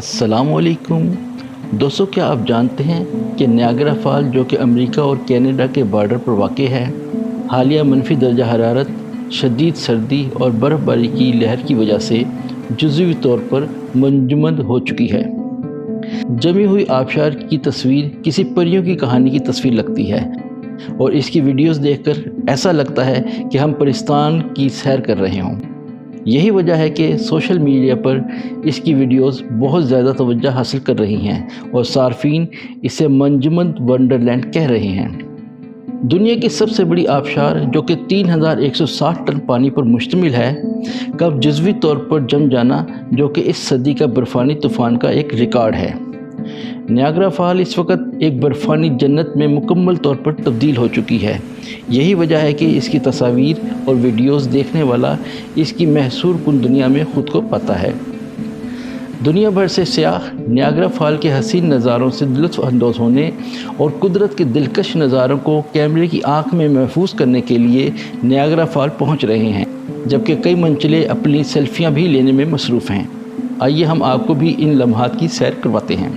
अस्सलामुअलैकुम दोस्तों, क्या आप जानते हैं कि नायग्रा फॉल जो कि अमेरिका और कनाडा के बॉर्डर पर वाक़ है, हालिया मनफी दर्जा हरारत, शदीद सर्दी और बर्फ़बारी की लहर की वजह से जुज़वी तौर पर मंजमद हो चुकी है। जमी हुई आबशार की तस्वीर किसी परियों की कहानी की तस्वीर लगती है और इसकी वीडियोस देखकर ऐसा लगता है कि हम पाकिस्तान की सैर कर रहे हों। यही वजह है कि सोशल मीडिया पर इसकी वीडियोस बहुत ज़्यादा तवज्जो हासिल कर रही हैं और सार्फिन इसे मंजमद वंडरलैंड कह रहे हैं। दुनिया की सबसे बड़ी आबशार जो कि 3160 टन पानी पर मुश्तमिल है, कब जुज़वी तौर पर जम जाना जो कि इस सदी का बर्फ़ानी तूफ़ान का एक रिकॉर्ड है। नायग्रा फॉल इस वक्त एक बर्फ़ानी जन्नत में मुकम्मल तौर पर तब्दील हो चुकी है। यही वजह है कि इसकी तस्वीर और वीडियोस देखने वाला इसकी महसूर कुन दुनिया में ख़ुद को पाता है। दुनिया भर से सयाह नायग्रा फॉल के हसीन नज़ारों से लुत्फ़ अंदोज़ होने और कुदरत के दिलकश नज़ारों को कैमरे की आँख में महफूज करने के लिए नायग्रा फॉल पहुँच रहे हैं, जबकि कई मंजिलें अपनी सेल्फियाँ भी लेने में मसरूफ़ हैं। आइए हम आपको भी इन लम्हात की सैर करवाते हैं।